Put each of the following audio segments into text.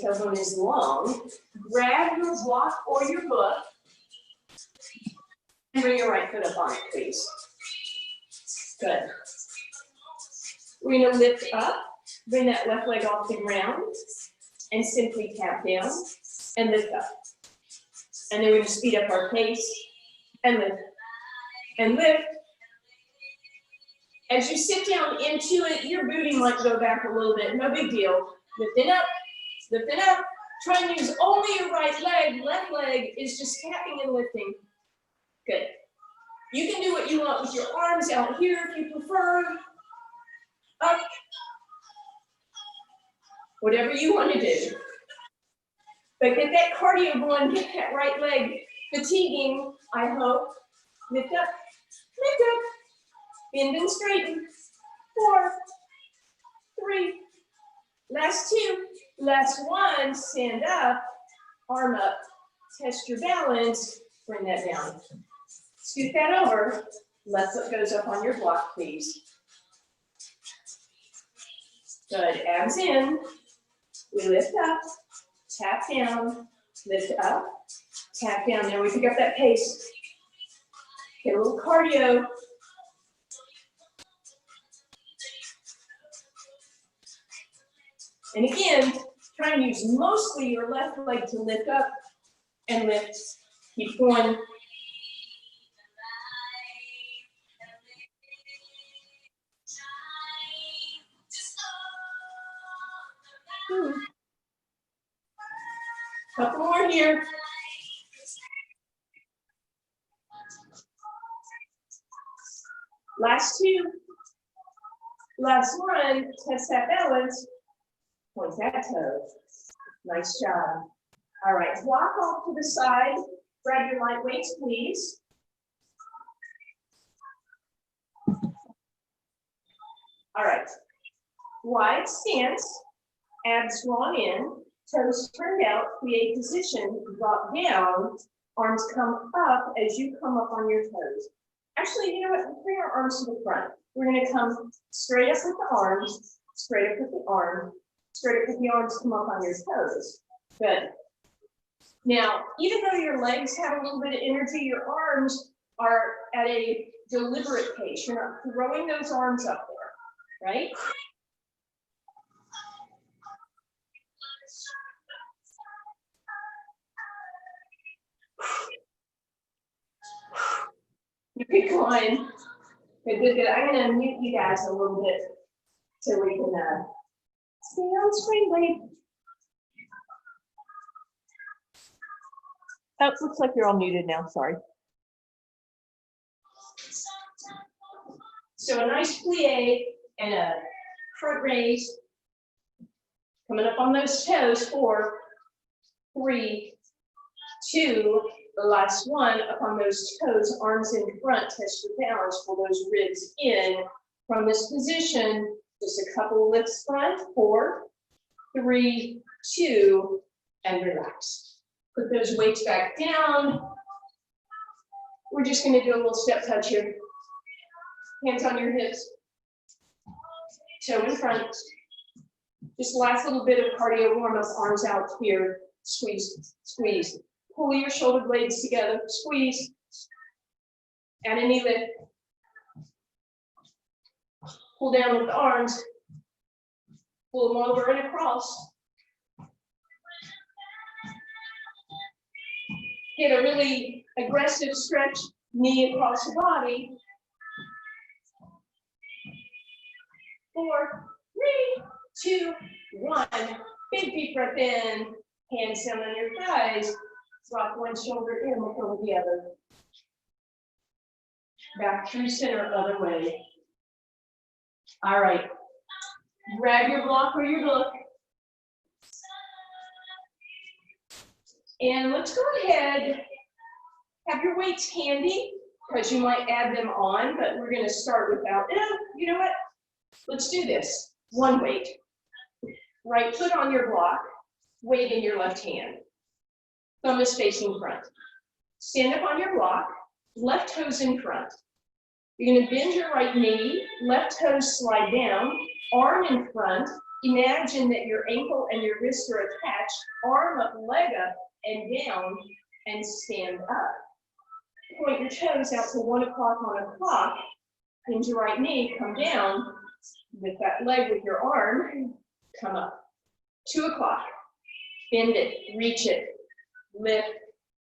Tailbone is long. Grab your block or your book. And bring your right foot up on it, please. Good. We're going to lift up, bring that left leg off the ground, and simply tap down and lift up. And then we're going to speed up our pace and lift. And lift. As you sit down into it, your booty might go back a little bit. No big deal. Lift it up. Lift it up. Try and use only your right leg. Left leg is just tapping and lifting. Good. You can do what you want with your arms out here if you prefer. Up. Whatever you want to do. But get that cardio going, get that right leg fatiguing, I hope. Lift up, lift up. Bend and straighten. 4, 3. Last 2. Last 1. Stand up. Arm up. Test your balance. Bring that down. Scoot that over. Left foot goes up on your block, please. Good. Abs in. We lift up. Tap down. Lift up. Tap down. Now we pick up that pace. Get a little cardio. And again, try and use mostly your left leg to lift up and lift. Keep going. Couple more here. Last 2. Last 1. Test that balance. Point that toe. Nice job. All right, walk off to the side. Grab your light weights, please. All right. Wide stance. Abs drawn in. Toes turned out. Plie position. Drop down. Arms come up as you come up on your toes. Actually, you know what? Bring our arms to the front. We're going to come straight up with the arms. Straight up with the arm. Straight up with the arms, come up on your toes. Good. Now, even though your legs have a little bit of energy, your arms are at a deliberate pace. You're not throwing those arms up there, right? You keep going. Good, good, good. I'm going to mute you guys a little bit so we can stay on screen, babe. Oh, looks like you're all muted now, sorry. So a nice plie and a front raise. Coming up on those toes. 4, 3, 2, the last 1 up on those toes, arms in front, test your balance, pull those ribs in. From this position, just a couple lifts front. 4, 3, 2, and relax. Put those weights back down. We're just going to do a little step touch here. Hands on your hips. Toe in front. Just last little bit of cardio warm up, arms out here. Squeeze, squeeze. Pull your shoulder blades together. Squeeze. Add a knee lift. Pull down with the arms. Pull them over and across. Get a really aggressive stretch, knee across the body. 4, 3, 2, 1. Big deep breath in. Hands down on your thighs. Rock one shoulder in, look over the other. Back through center, other way. All right. Grab your block or your book. And let's go ahead. Have your weights handy, because you might add them on, but we're going to start without. You know what? Let's do this. One weight. Right foot on your block. Weight in your left hand. Thumb is facing front. Stand up on your block. Left toes in front. You're going to bend your right knee. Left toes slide down. Arm in front. Imagine that your ankle and your wrist are attached, arm up, leg up, and down, and stand up. Point your toes out to 1 o'clock on a clock. Bend your right knee, come down. With that leg with your arm, come up. 2 o'clock, bend it, reach it, lift,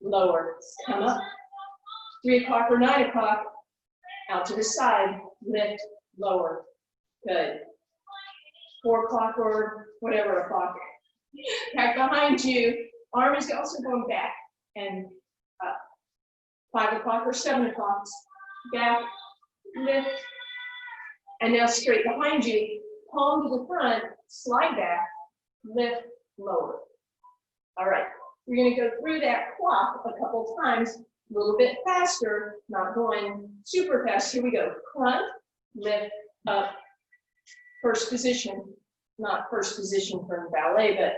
lower, come up. 3 o'clock or 9 o'clock, out to the side, lift, lower, good. 4 o'clock or whatever o'clock, back behind you, arm is also going back and up. 5 o'clock or 7 o'clock, back, lift, and now straight behind you, palm to the front, slide back, lift, lower. All right, we're gonna go through that clock a couple times, a little bit faster, not going super fast. Here we go, front, lift, up, first position, not first position from ballet, but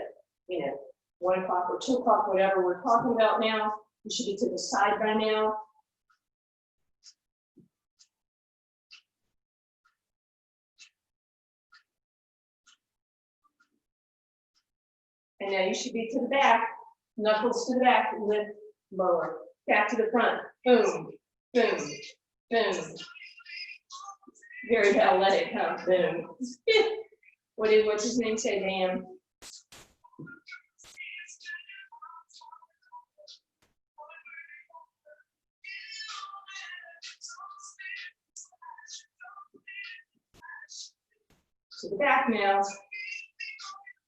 1 o'clock or 2 o'clock, whatever we're talking about now. You should be to the side by now. And now you should be to the back, knuckles to the back, lift, lower, back to the front, boom, boom, boom. Very athletic, huh? Boom. What's his name say, Dan? To the back now.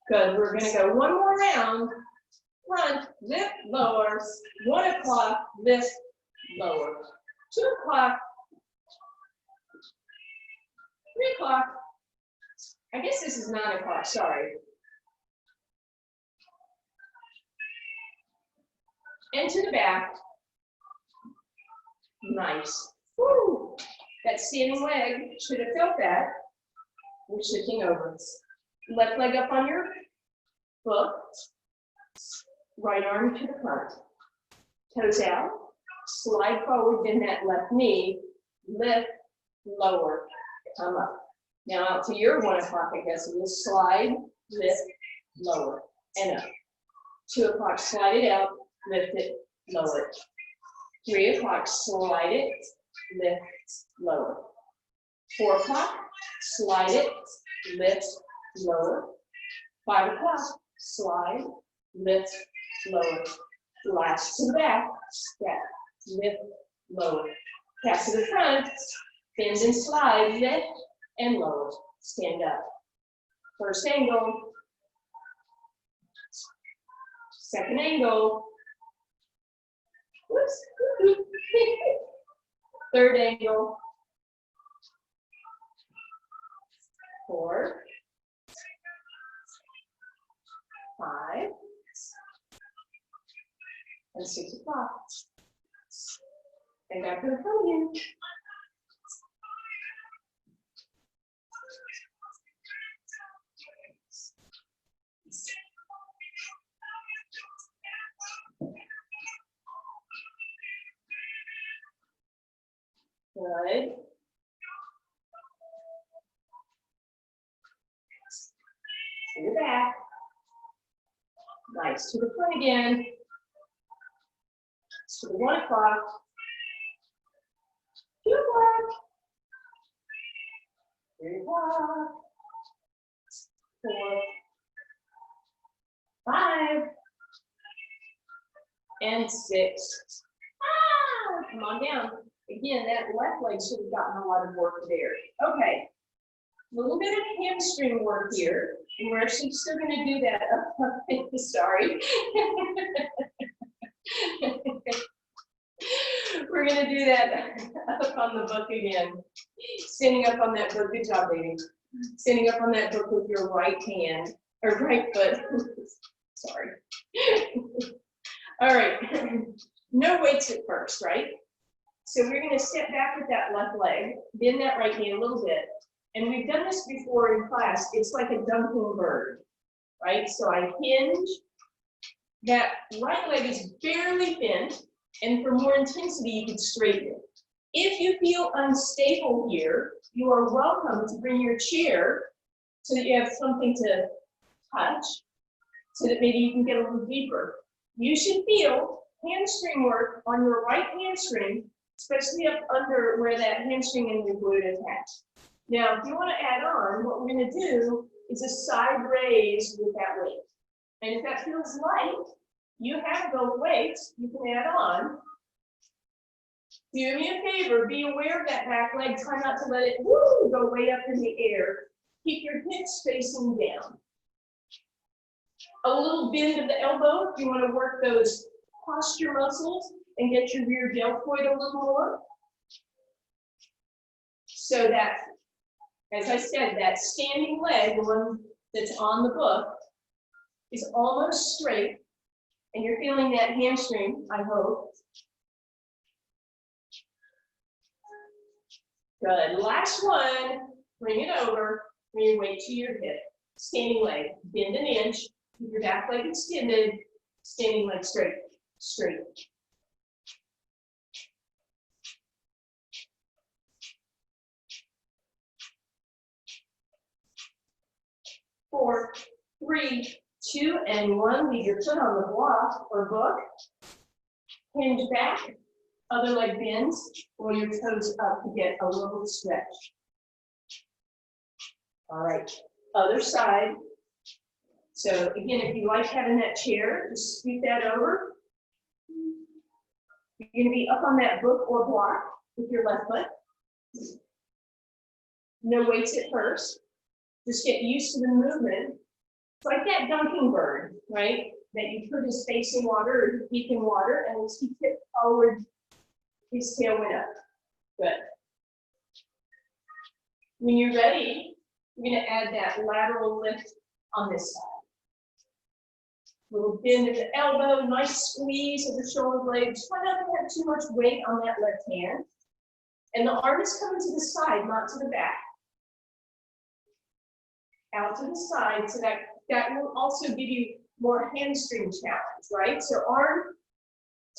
Good, we're gonna go one more round. Front, lift, lower. 1 o'clock, lift, lower. 2 o'clock. 3 o'clock. I guess this is 9 o'clock, sorry. And to the back. Nice. Woo! That standing leg, should have felt that. We're shifting over. Left leg up on your foot. Right arm to the front. Toes out. Slide forward, bend that left knee. Lift, lower, come up. Now out to your 1 o'clock, I guess. We'll slide, lift, lower, and up. 2 o'clock, slide it out, lift it, lower it. 3 o'clock, slide it, lift, lower. 4 o'clock, slide it, lift, lower. 5 o'clock, slide, lift, lower. Last to the back, step, lift, lower. Pass to the front, bend and slide, lift, and lower. Stand up. First angle. Second angle. Whoops. Third angle. 4, 5, and 6 o'clock. And back to the front again. Good. To the back. Nice. To the front again. To the 1 o'clock. 2 o'clock. 3 o'clock. 4, 5, and 6. Ah, come on down. Again, that left leg should have gotten a lot of work there. Okay, a little bit of hamstring work here. And we're actually still going to do that. Sorry. We're going to do that up on the book again. Standing up on that book. Good job, baby. Standing up on that book with your right hand, or right foot. Sorry. All right. No weights at first, right? So we're going to step back with that left leg, bend that right knee a little bit. And we've done this before in class. It's like a jumping bird, right? So I hinge. That right leg is barely bent. And for more intensity, you can straighten it. If you feel unstable here, you are welcome to bring your chair so that you have something to touch, so that maybe you can get a little deeper. You should feel hamstring work on your right hamstring, especially up under where that hamstring and your glute attach. Now, if you want to add on, what we're going to do is a side raise with that weight. And if that feels light, you have those weights you can add on. Do me a favor, be aware of that back leg. Try not to let it go way up in the air. Keep your hips facing down. A little bend of the elbow if you want to work those posture muscles and get your rear deltoid a little more. So that, as I said, that standing leg, the one that's on the book, is almost straight. And you're feeling that hamstring, I hope. Good. Last one. Bring it over. Bring your weight to your hip. Standing leg. Bend an inch. Keep your back leg extended. Standing leg straight. Straight. Four, three, 2, and 1. Leave your foot on the block or book. Hinge back. Other leg bends. Pull your toes up to get a little stretch. All right. Other side. So again, if you like having that chair, just scoot that over. You're going to be up on that book or block with your left foot. No weights at first. Just get used to the movement. It's like that dunking bird, right? That you put his face in water or his beak in water, and as he tipped forward, his tail went up. Good. When you're ready, you're going to add that lateral lift on this side. Little bend of the elbow, nice squeeze of the shoulder blades. Try not to have too much weight on that left hand. And the arm is coming to the side, not to the back. Out to the side, so that will also give you more hamstring challenge, right? So arm,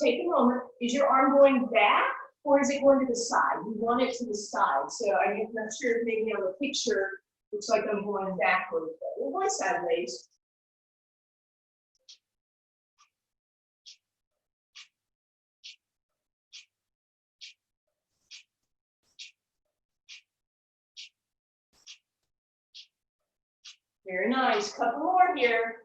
take a moment. Is your arm going back or is it going to the side? You want it to the side. So I'm not sure if maybe on the picture, looks like I'm going backwards, but we're going sideways. Very nice. Couple more here.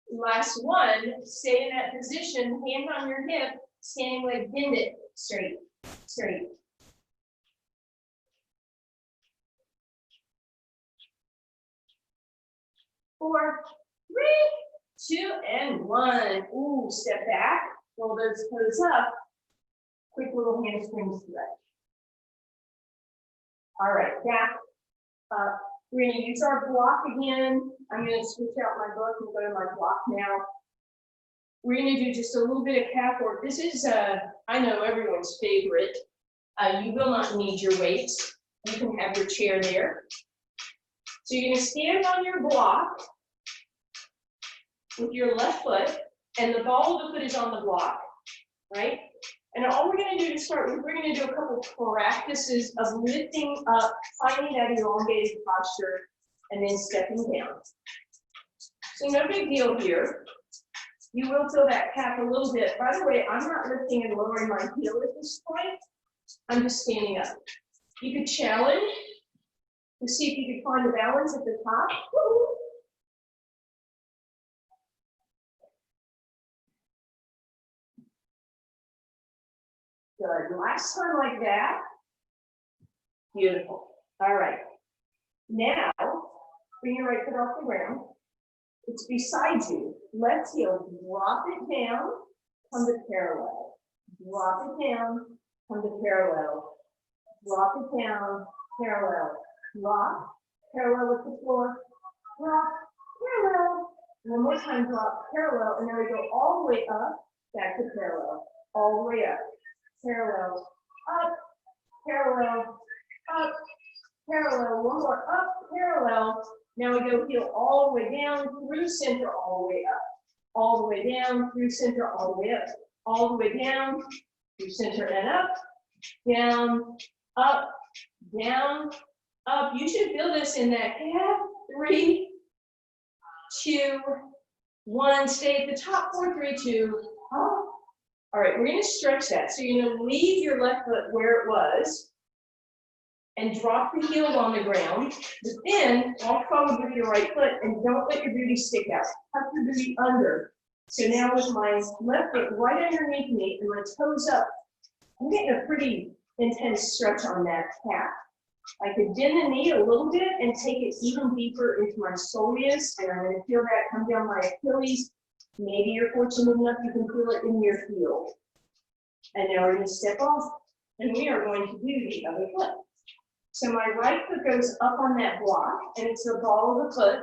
Last one. Stay in that position. Hand on your hip. Standing leg. Bend it. Straight. Straight. Four, three, 2, and 1. Ooh, step back. Roll those toes up. Quick little hamstring stretch. All right, back up. We're going to use our block again. I'm going to switch out my book and go to my block now. We're going to do just a little bit of calf work. This is, I know, everyone's favorite. You will not need your weights. You can have your chair there. So you're going to stand on your block with your left foot, and the ball of the foot is on the block, right? And all we're going to do to start with, we're going to do a couple practices of lifting up, finding that elongated posture, and then stepping down. So no big deal here. You will feel that calf a little bit. By the way, I'm not lifting and lowering my heel at this point. I'm just standing up. You could challenge to see if you can find the balance at the top. Woo! Good. Last time like that. Beautiful. All right. Now, bring your right foot off the ground. It's beside you. Left heel, drop it down, come to parallel. Drop it down, come to parallel. Drop it down, parallel. Drop, parallel with the floor. Drop, parallel. One more time, drop, parallel. And then we go all the way up, back to parallel. All the way up. Parallel, up, parallel, up, parallel. One more up, parallel. Now we go heel all the way down, through center, all the way up. All the way down, through center, all the way up. All the way down, through center and up. down, up, down, up. You should feel this in that calf. 3, 2, 1. Stay at the top. 4, 3, 2. Up. All right, we're going to stretch that. So you're going to leave your left foot where it was and drop the heel on the ground, but then walk forward with your right foot and don't let your booty stick out. Tuck your booty under. So now with my left foot right underneath me and my toes up, I'm getting a pretty intense stretch on that calf. I could bend the knee a little bit and take it even deeper into my soleus, and I'm going to feel that come down my Achilles. Maybe you're fortunate enough you can feel it in your heel. And now we're going to step off, and we are going to do the other foot. So my right foot goes up on that block, and it's the ball of the foot.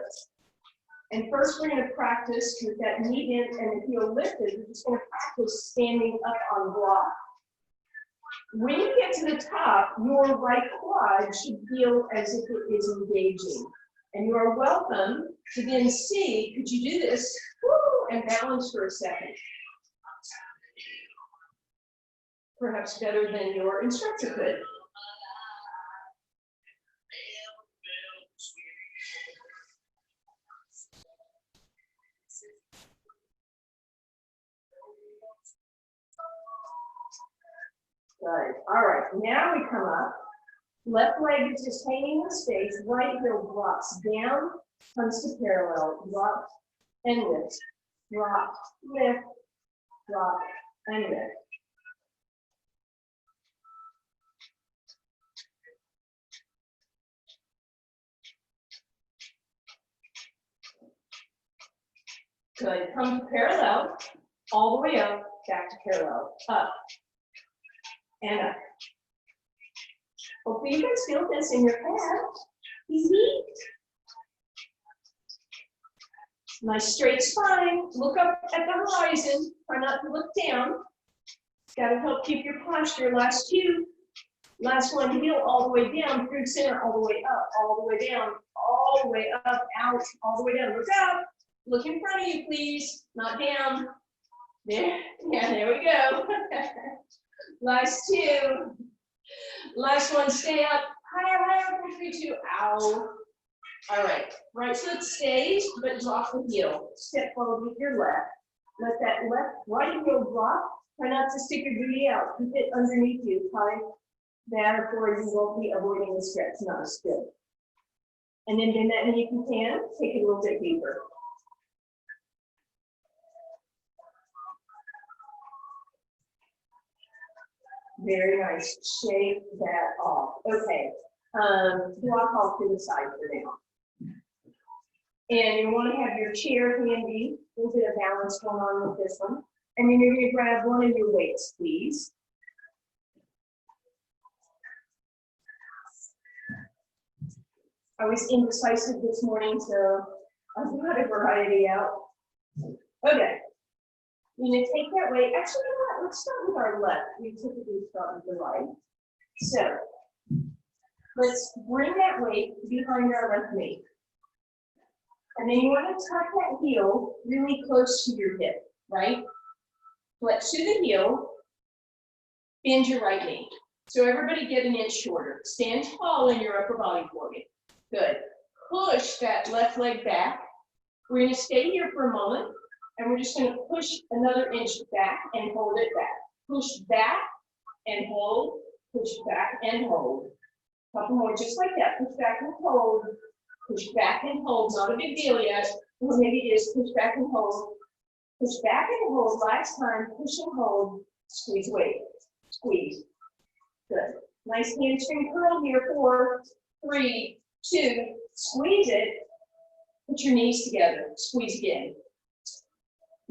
And first we're going to practice with that knee bent and the heel lifted. We're just going to practice standing up on block. When you get to the top, your right quad should feel as if it is engaging. And you are welcome to then see, could you do this? Woo, and balance for a second. Perhaps better than your instructor could. Good. All right, now we come up. Left leg is just hanging in space. Right heel drops down, comes to parallel. Drop and lift. Drop, lift, drop, and lift. Good. Come to parallel, all the way up, back to parallel. Up and up. Hopefully you guys feel this in your calf. Easy. Nice straight spine. Look up at the horizon. Try not to look down. Got to help keep your posture. Last 2. Last one, heel all the way down, through center, all the way up, all the way down, all the way up, out, all the way down. Look up. Look in front of you, please. Not down. There. Yeah, there we go. Last 2. Last one, stay up. Higher, higher, 4, 3, 2. Ow. All right. Right foot stays, but drop the heel. Step forward with your left. Let that right heel drop. Try not to stick your booty out. Keep it underneath you. Tie that, or you won't be avoiding the stretch. Not as good. And then bend that knee if you can. Take it a little bit deeper. Very nice. Shake that off. Okay. Block off to the side for now. And you want to have your chair handy. A little bit of balance going on with this one. And then you're going to grab one of your weights, please. I was indecisive this morning, so I've got a variety out. Okay. You're going to take that weight. Actually, you know what? Let's start with our left. We typically start with the right. So let's bring that weight behind our left knee. And then you want to tuck that heel really close to your hip, right? Flex to the heel, bend your right knee. So everybody get an inch shorter. Stand tall in your upper body for me. Good. Push that left leg back. We're going to stay here for a moment. And we're just going to push another inch back and hold it back. Push back and hold. Push back and hold. A couple more just like that. Push back and hold. Push back and hold. Not a big deal yet. Or maybe it is. Push back and hold. Push back and hold. Last time. Push and hold. Squeeze weight. Squeeze. Good. Nice hamstring curl here. 4, 3, 2. Squeeze it. Put your knees together. Squeeze again.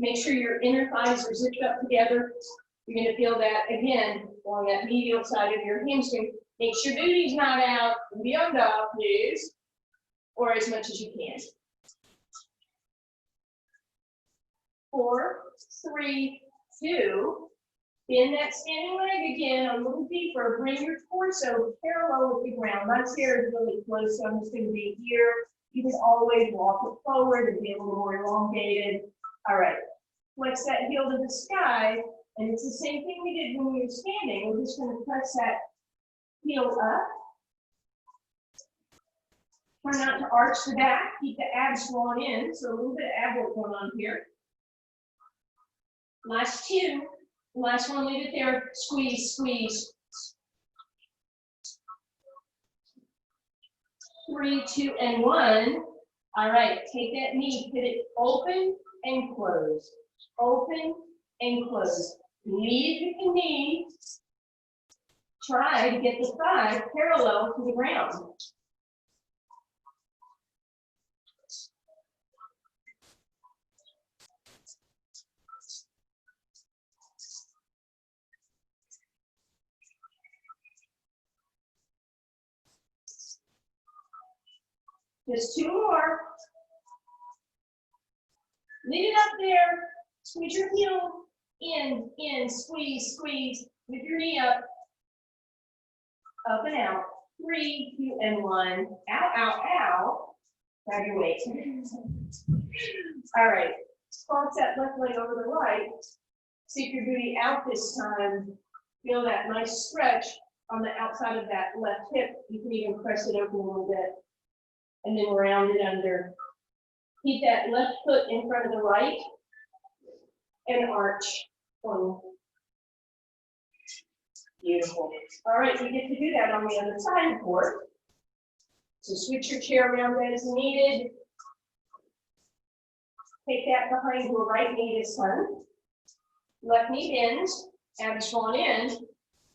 Make sure your inner thighs are zipped up together. You're going to feel that again on that medial side of your hamstring. Make sure your booty's not out. Beyond off, please. Or as much as you can. 4, 3, 2. Bend that standing leg again a little deeper. Bring your torso parallel with the ground. My chair is really close, so I'm just going to be here. You can always walk it forward and be a little more elongated. All right. Flex that heel to the sky And it's the same thing we did when we were standing. We're just going to press that heel up. Try not to arch the back. Keep the abs flowing in. So a little bit of ab work going on here. Last two. Last one, leave it there. Squeeze, squeeze. 3, 2, and 1. All right, take that knee, put it open and close. Open and close. Lead with the knee. Try to get the thigh parallel to the ground. Just 2 more. Leave it up there. Squeeze your heel in, squeeze, squeeze. With your knee up. Up and out. 3, 2, and 1. Ow, ow, ow. Grab your weight. All right. Cross that left leg over the right. Seek your booty out this time. Feel that nice stretch on the outside of that left hip. You can even press it open a little bit. And then round it under. Keep that left foot in front of the right and arch. One. Beautiful. All right, you get to do that on the other side, of course. So switch your chair around as needed. Take that behind your right knee this time. Left knee bends, abs flowing in.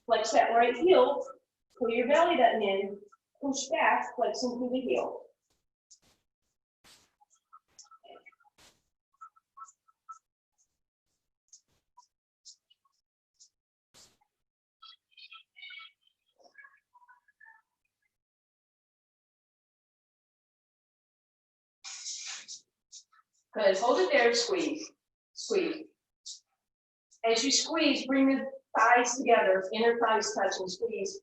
Flex that right heel. Pull your belly button in. Push back, flexing through the heel. Good, hold it there, squeeze, squeeze. As you squeeze, bring the thighs together, inner thighs touch and squeeze.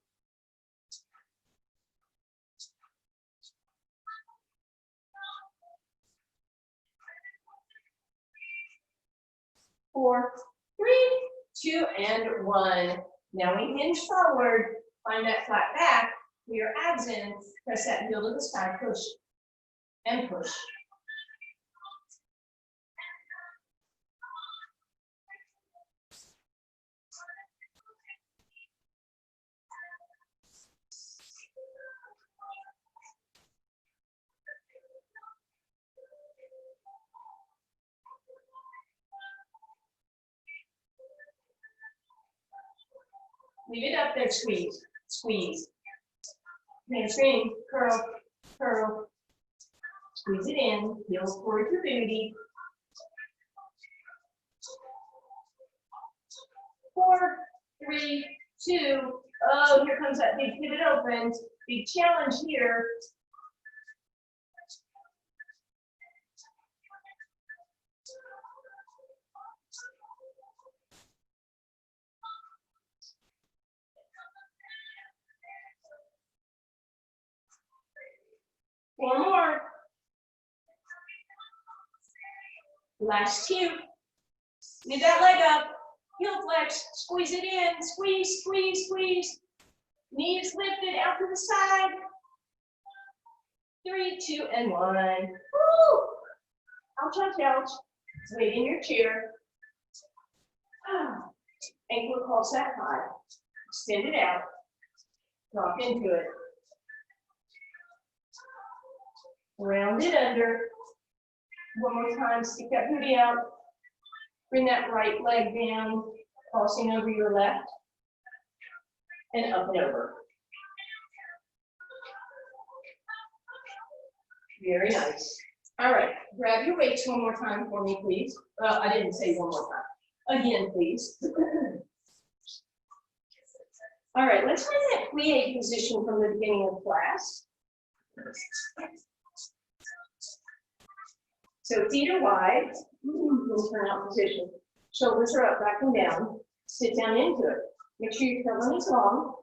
Four, 3, 2, and 1. Now we hinge forward, find that flat back, pull your abs in, press that heel to the sky, push, and push. Leave it up there, squeeze, squeeze. Hamstring, curl, curl. Squeeze it in, heels forward your booty. 4, 3, 2. Oh, here comes that big pivot open. Big challenge here. Four more. Last 2. Leave that leg up. Heel flex. Squeeze it in. Squeeze, squeeze, squeeze. Knees lifted out to the side. 3, 2, and 1. Woo! Ouch, ouch, ouch. Weight in your chair. Ankle cross that high. Extend it out. Drop into it. Round it under. One more time, stick that booty out. Bring that right leg down, crossing over your left. And up and over. Very nice. All right, grab your weights one more time for me, please. Well, I didn't say one more time. Again, please. All right, let's find that plie position from the beginning of class. So feet are wide, turn out position. Shoulders are up, back and down. Sit down into it. Make sure your tailbone is long.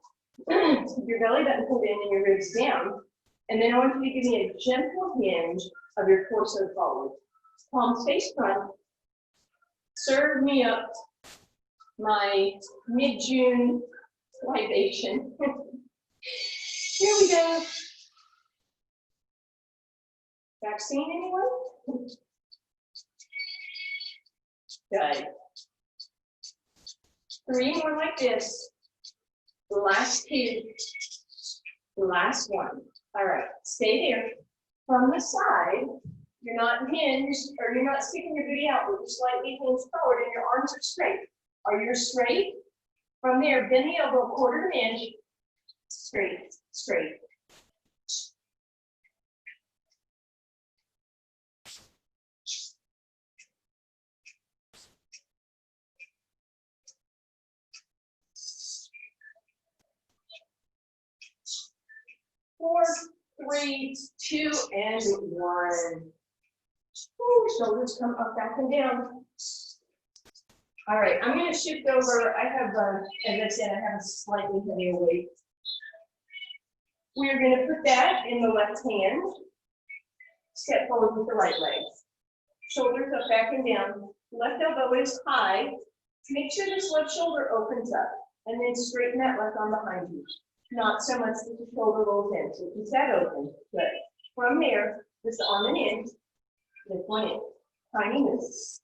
Keep your belly button pulled in and your ribs down. And then I want you to give me a gentle hinge of your torso forward. Palms face front. Serve me up. my mid-June libation. Here we go. Vaccine, anyone? Good. 3 more like this. The last 2. The last 1. All right, stay there. From the side, you're not hinged, or you're not sticking your booty out, but you're slightly hinged forward and your arms are straight. Are you straight? From there, bend the elbow 1/4 inch. Straight, straight. Four, 3, 2, and 1. Ooh, shoulders come up, back, and down. All right, I'm going to shift over. I have, as I said, I have a slightly heavier weight. We are going to put that in the left hand. Step forward with the right leg. Shoulders up, back, and down. Left elbow is high. Make sure this left shoulder opens up, and then straighten that left arm behind you. Not so much that the shoulder rolls in. So keep that open. Good. From there, this arm and in. This one in. Tiny moves.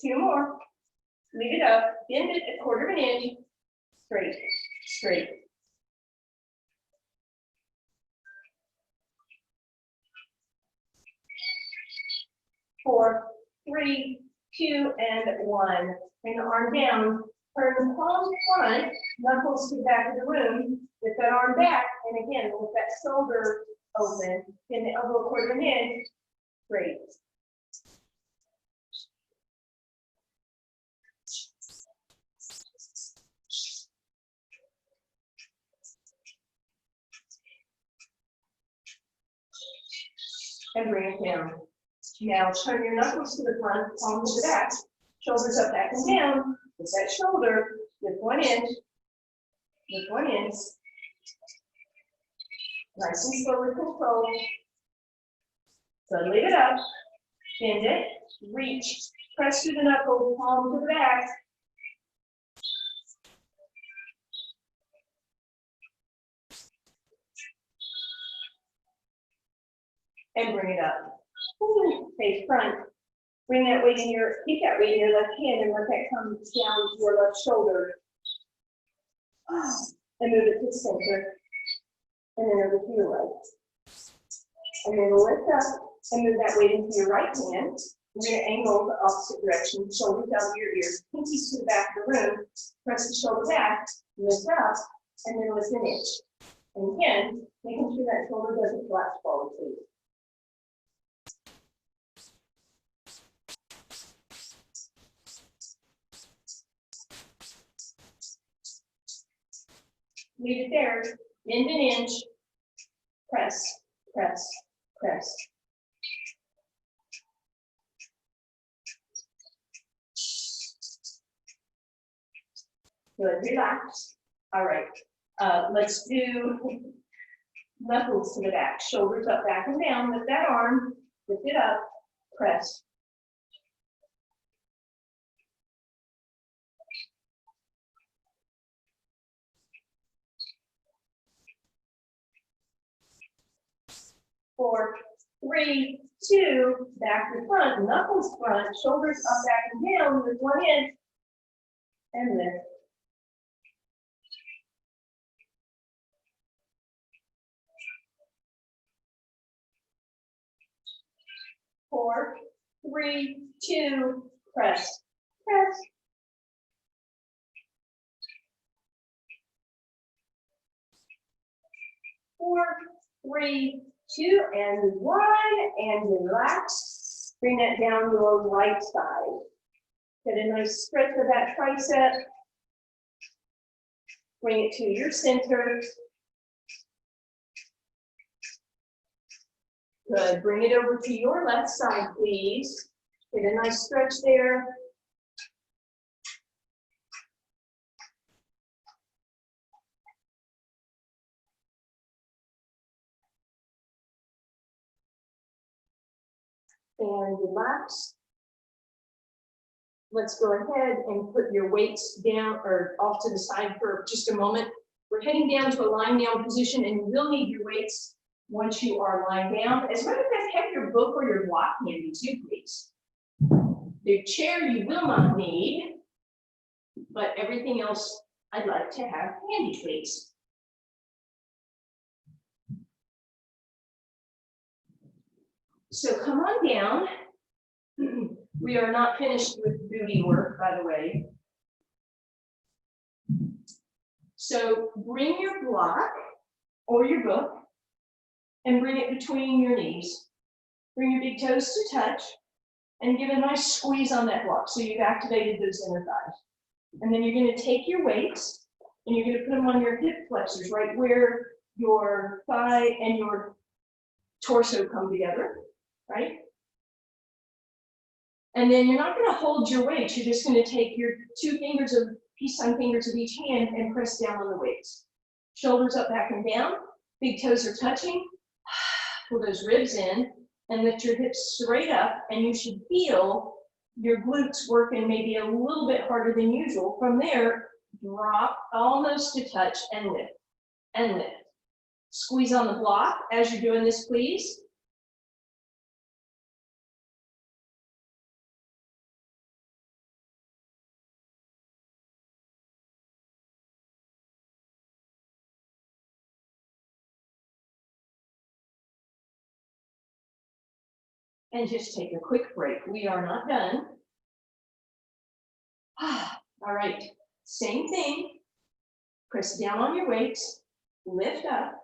2 more. Leave it up. Bend it 1/4 inch. Straight. Straight. 4, 3, 2, and 1. Bring the arm down. Turn the palm front, knuckles to the back of the room. Lift that arm back, and again, with that shoulder open, bend the elbow 1/4 inch. Straight. And bring it down. Now turn your knuckles to the front, palm to the back, shoulders up, back, and down. With that shoulder, lift 1 inch, lift 1 inch. Nice and slow with control. So leave it up, bend it, reach, press through the knuckles, palm to the back. And bring it up. Face front. Bring that weight in your, keep that weight in your left hand and let that come down to your left shoulder. And move it to the center. And then over to your right. And then lift up and move that weight into your right hand. We're going to angle the opposite direction, shoulders out of your ears, pinkies to the back of the room. Press the shoulder back, lift up, and then lift an inch. And again, making sure that shoulder doesn't collapse forward, please. Leave it there, bend an inch, press, press, press. Good, relax. All right, let's do knuckles to the back, shoulders up, back, and down. Lift that arm, lift it up, press. Four, 3, 2, back to front, knuckles front, shoulders up, back, and down. Lift 1 inch, and lift. 4, 3, 2, press, press. 4, 3, 2, and 1, and relax. Bring that down to the right side. Get a nice stretch of that tricep. Bring it to your center. Good. Bring it over to your left side, please. Get a nice stretch there. And relax. let's go ahead and put your weights down or off to the side for just a moment. We're heading down to a lying down position, and you will need your weights once you are lying down. As a matter of fact, have your book or your block handy too, please. The chair you will not need, but everything else I'd like to have handy, please. So come on down. We are not finished with booty work, by the way. So bring your block or your book and bring it between your knees. Bring your big toes to touch and give a nice squeeze on that block so you've activated those inner thighs. And then you're going to take your weights and you're going to put them on your hip flexors, right where your thigh and your torso come together, right? And then you're not going to hold your weights. You're just going to take your peace sign fingers of each hand and press down on the weights. Shoulders up, back, and down. Big toes are touching. Pull those ribs in and lift your hips straight up, and you should feel your glutes working maybe a little bit harder than usual. From there, drop almost to touch and lift and lift. Squeeze on the block as you're doing this, please. And just take a quick break. We are not done. All right, same thing. Press down on your weights, lift up,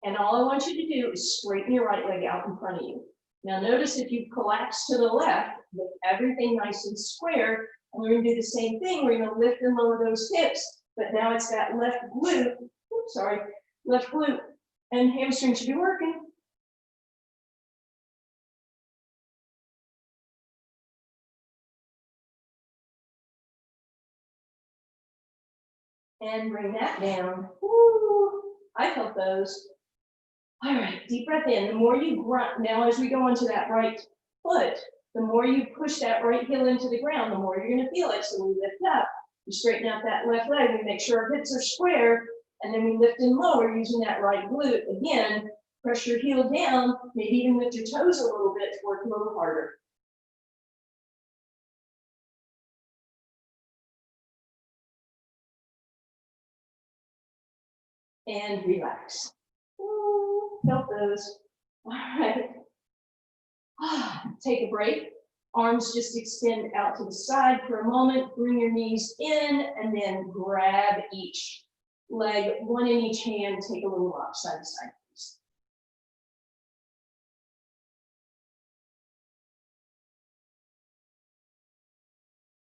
and all I want you to do is straighten your right leg out in front of you. Now notice if you collapse to the left, with everything nice and square, and we're gonna do the same thing. We're gonna lift and lower those hips, but now it's that left glute, left glute, and hamstring should be working. And bring that down. Woo, I felt those. All right, deep breath in. The more you grunt, now as we go onto that right foot, the more you push that right heel into the ground, the more you're gonna feel it. So we lift up, we straighten out that left leg, we make sure our hips are square, and then we lift and lower using that right glute. Again, press your heel down, maybe even lift your toes a little bit to work a little harder. And relax. Ooh, felt those. All right. Take a break. Arms just extend out to the side for a moment. Bring your knees in and then grab each leg, one in each hand. Take a little walk side to side, please.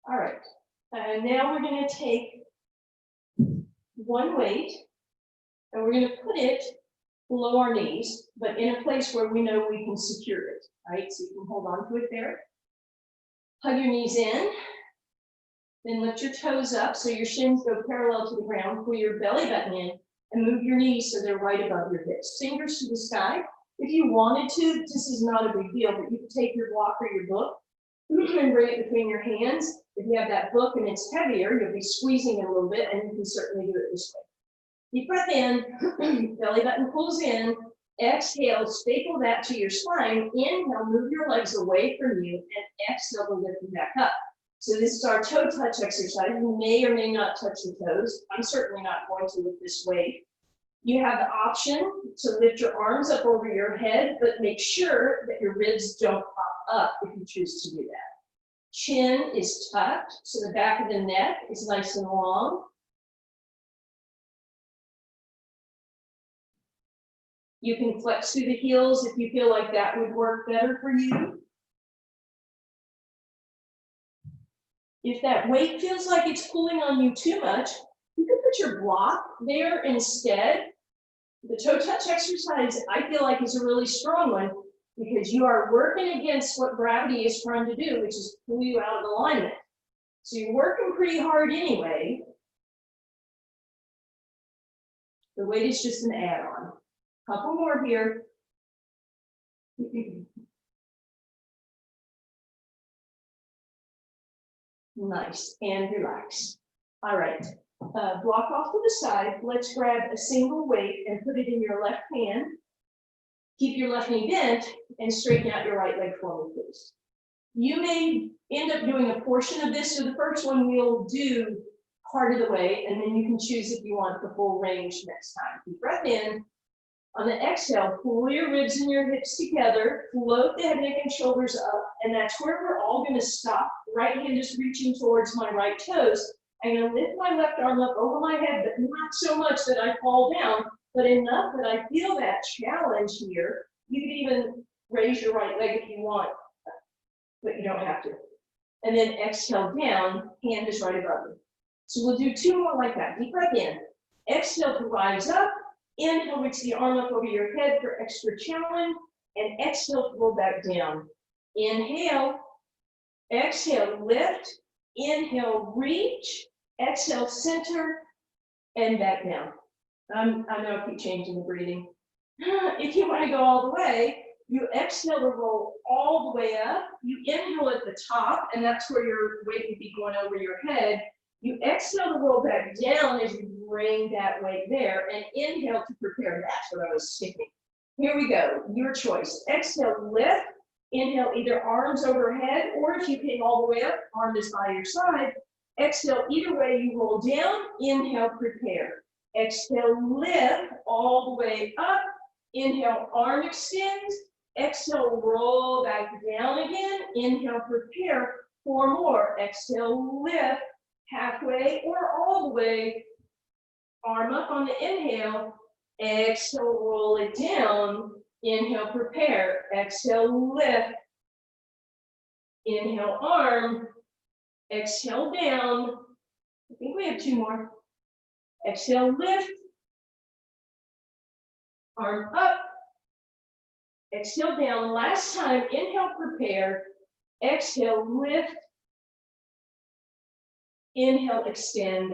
All right. Now we're going to take one weight and we're going to put it below our knees, but in a place where we know we can secure it, right? So you can hold on to it there. Hug your knees in, then lift your toes up so your shins go parallel to the ground. Pull your belly button in and move your knees so they're right above your hips. Fingers to the sky. If you wanted to, this is not a big deal, but you could take your block or your book and bring it between your hands. If you have that book and it's heavier, you'll be squeezing it a little bit, and you can certainly do it this way. Deep breath in, belly button pulls in, exhale, staple that to your spine. Inhale, move your legs away from you, and exhale to lift them back up. So this is our toe touch exercise. You may or may not touch the toes. I'm certainly not going to with this weight. You have the option to lift your arms up over your head, but make sure that your ribs don't pop up if you choose to do that. Chin is tucked, so the back of the neck is nice and long. You can flex through the heels if you feel like that would work better for you. If that weight feels like it's pulling on you too much, you can put your block there instead. The toe touch exercise, I feel like, is a really strong one because you are working against what gravity is trying to do, which is pull you out of alignment. So you're working pretty hard anyway. The weight is just an add-on. Couple more here. Nice, and relax. All right, block off to the side. Let's grab a single weight and put it in your left hand. Keep your left knee bent and straighten out your right leg for me, please. You may end up doing a portion of this, so the first one we'll do part of the way, and then you can choose if you want the full range next time. Deep breath in. On the exhale, pull your ribs and your hips together, float the head, neck, and shoulders up, and that's where we're all gonna stop. Right hand is reaching towards my right toes. I'm gonna lift my left arm up over my head, but not so much that I fall down, but enough that I feel that challenge here. You can even raise your right leg if you want, but you don't have to. And then exhale down, hand is right above you. So we'll do two more like that. Deep breath in. Exhale to rise up. Inhale, reach the arm up over your head for extra challenge, and exhale to roll back down. Inhale, exhale, lift, inhale, reach, exhale, center, and back down. I know I keep changing the breathing. If you want to go all the way, you exhale to roll all the way up. You inhale at the top, and that's where your weight would be going over your head. You exhale to roll back down as you bring that weight there, and inhale to prepare. That's what I was skipping. Here we go, your choice. Exhale, lift. Inhale, either arms overhead, or if you came all the way up, arm is by your side. Exhale, either way you roll down. Inhale, prepare. Exhale, lift all the way up. Inhale, arm extends. Exhale, roll back down again. Inhale, prepare. 4 more. Exhale, lift. Halfway or all the way, arm up on the inhale, exhale, roll it down, inhale, prepare, exhale, lift, inhale, arm, exhale, down, I think we have 2 more, exhale, lift, arm up, exhale, down, last time, inhale, prepare, exhale, lift, inhale, extend,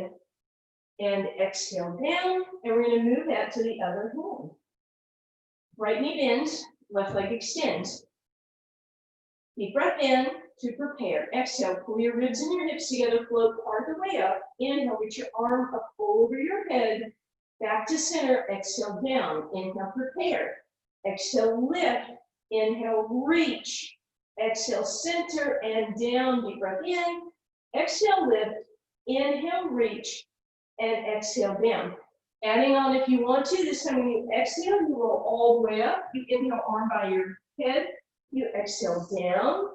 and exhale down, and we're going to move that to the other hand. Right knee bends, left leg extends. Deep breath in to prepare. Exhale, pull your ribs and your hips together, float part of the way up. Inhale, reach your arm up over your head, back to center. Exhale down. Inhale, prepare. Exhale, lift. Inhale, reach. Exhale, center and down. Deep breath in. Exhale, lift. Inhale, reach, and exhale down. Adding on if you want to, this time when you exhale, you roll all the way up. You inhale, arm by your head. You exhale down.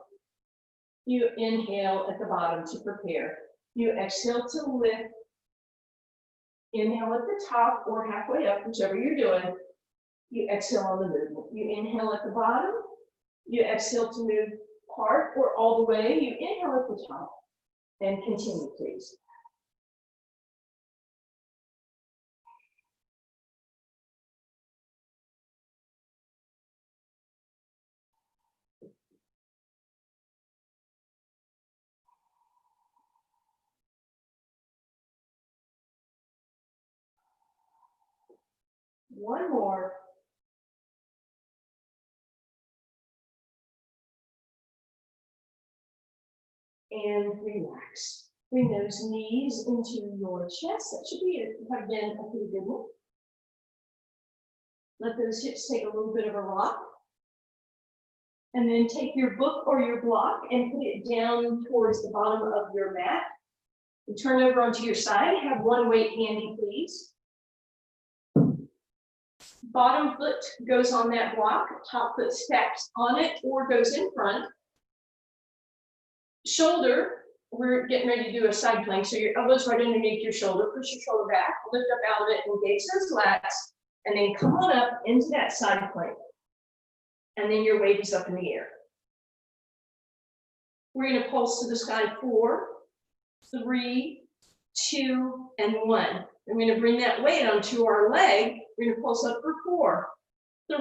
You inhale at the bottom to prepare. You exhale to lift. Inhale at the top or halfway up, whichever you're doing. You exhale on the movement. You inhale at the bottom. You exhale to move part or all the way. You inhale at the top. And continue, please. One more. And relax. Bring those knees into your chest. That should have been a pretty good one. Let those hips take a little bit of a rock. And then take your book or your block and put it down towards the bottom of your mat. And turn over onto your side. Have one weight handy, please. Bottom foot goes on that block. Top foot stacks on it or goes in front. Shoulder. We're getting ready to do a side plank, so your elbows right underneath your shoulder. Push your shoulder back, lift up out of it, engage those lats, and then come on up into that side plank. And then your weight is up in the air. We're going to pulse to the sky 4, 3, 2, and 1. We're going to bring that weight onto our leg. We're going to pulse up for 4,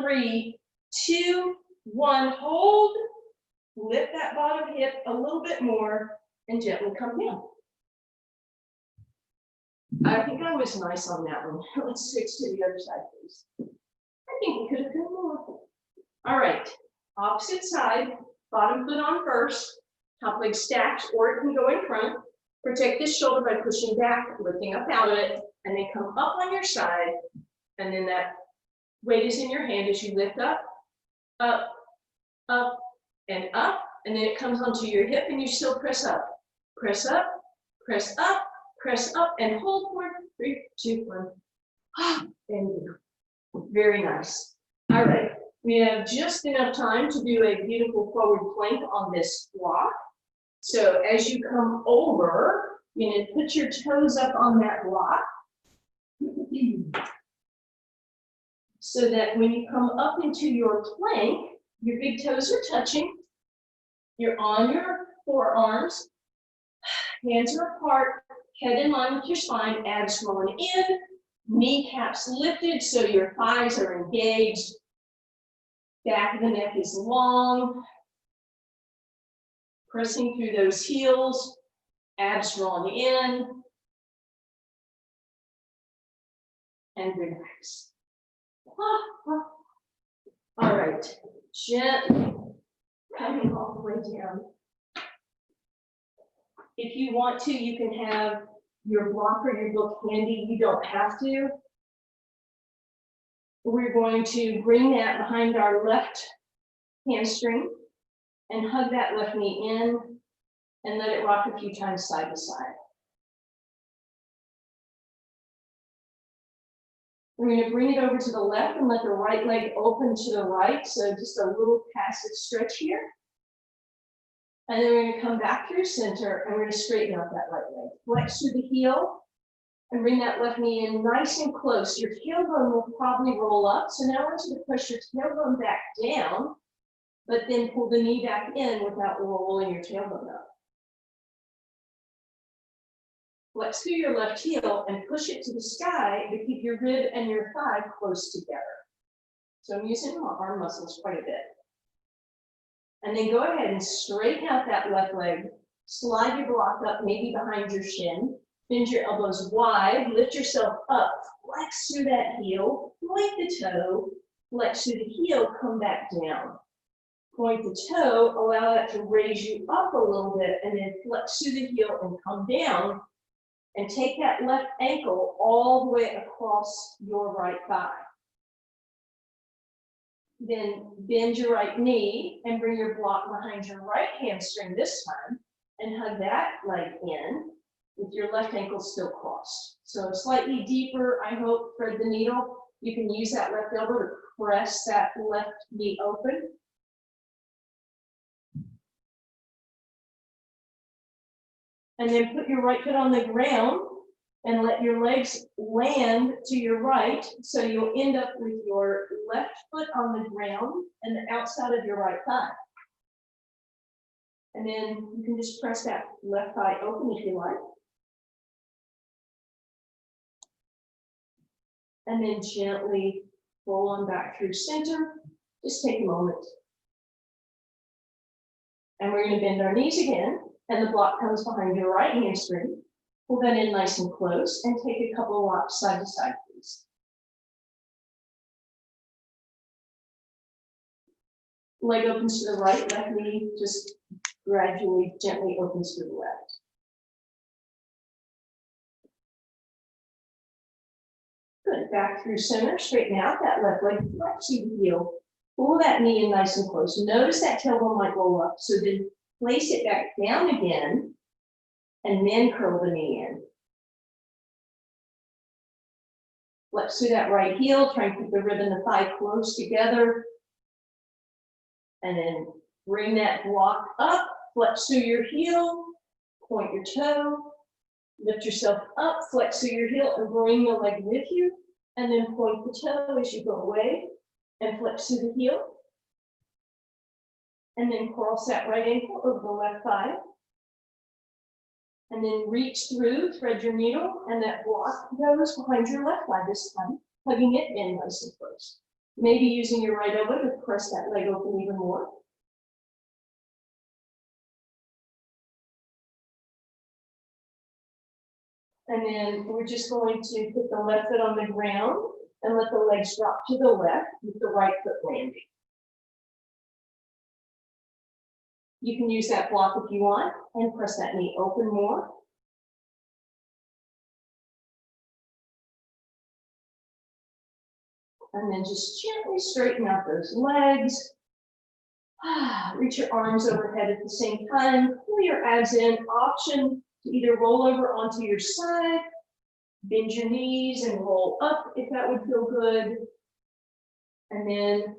3, 2, 1. Hold. Lift that bottom hip a little bit more. And gently come down. I think I was nice on that one. Let's switch to the other side, please. I think we could have done more. All right, opposite side, bottom foot on first. Top leg stacked, or it can go in front. Protect this shoulder by pushing back, lifting up out of it, and then come up on your side. And then that weight is in your hand as you lift up, up, up, and up. And then it comes onto your hip and you still press up. Press up, press up, press up, and hold for 3, 2, 1. And down. Very nice. All right, we have just enough time to do a beautiful forward plank on this block. So as you come over, you're going to put your toes up on that block. So that when you come up into your plank, your big toes are touching. You're on your forearms. Hands are apart, head in line with your spine, abs rolling in, kneecaps lifted so your thighs are engaged. Back of the neck is long. Pressing through those heels, abs rolling in. And relax. All right, gently coming all the way down. If you want to, you can have your block or your book handy. You don't have to. We're going to bring that behind our left hamstring and hug that left knee in and let it rock a few times side to side. We're going to bring it over to the left and let the right leg open to the right. So just a little passive stretch here. And then we're going to come back through center and we're going to straighten out that right leg. Flex through the heel and bring that left knee in nice and close. Your tailbone will probably roll up. So now I want you to push your tailbone back down, but then pull the knee back in without rolling your tailbone up. Flex through your left heel and push it to the sky to keep your rib and your thigh close together. So I'm using my arm muscles quite a bit. And then go ahead and straighten out that left leg. Slide your block up, maybe behind your shin. Bend your elbows wide, lift yourself up, flex through that heel, point the toe, flex through the heel, come back down. Point the toe, allow that to raise you up a little bit, and then flex through the heel and come down. And take that left ankle all the way across your right thigh. Then bend your right knee and bring your block behind your right hamstring this time and hug that leg in with your left ankle still crossed. So slightly deeper, I hope, thread the needle. You can use that left elbow to press that left knee open. And then put your right foot on the ground and let your legs land to your right. So you'll end up with your left foot on the ground and the outside of your right thigh. And then you can just press that left thigh open if you like. And then gently roll on back through center. Just take a moment. And we're going to bend our knees again. And the block comes behind your right hamstring. Pull that in nice and close and take a couple of rocks side to side, please. Leg opens to the right, left knee just gradually, gently opens to the left. Good, back through center, straighten out that left leg, flex through the heel. Pull that knee in nice and close. Notice that tailbone might roll up, so then place it back down again, and then curl the knee in. Flex through that right heel, try and keep the rib and the thigh close together. And then bring that block up, flex through your heel, point your toe, lift yourself up, flex through your heel, and bring the leg with you. And then point the toe as you go away, and flex through the heel. And then cross that right ankle over the left thigh. And then reach through, thread your needle, and that block goes behind your left thigh this time, hugging it in nice and close. Maybe using your right elbow to press that leg open even more. And then we're just going to put the left foot on the ground and let the legs drop to the left with the right foot landing. You can use that block if you want and press that knee open more. And then just gently straighten out those legs. Reach your arms overhead at the same time. Pull your abs in. Option to either roll over onto your side, bend your knees and roll up if that would feel good. And then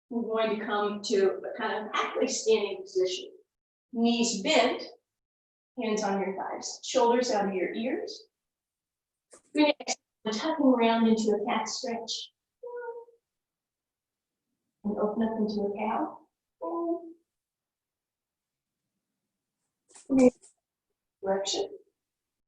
we're going to come to a kind of halfway standing position. Knees bent, hands on your thighs, shoulders out of your ears. Good. Tucking around into a cat stretch. And open up into a cow. Direction.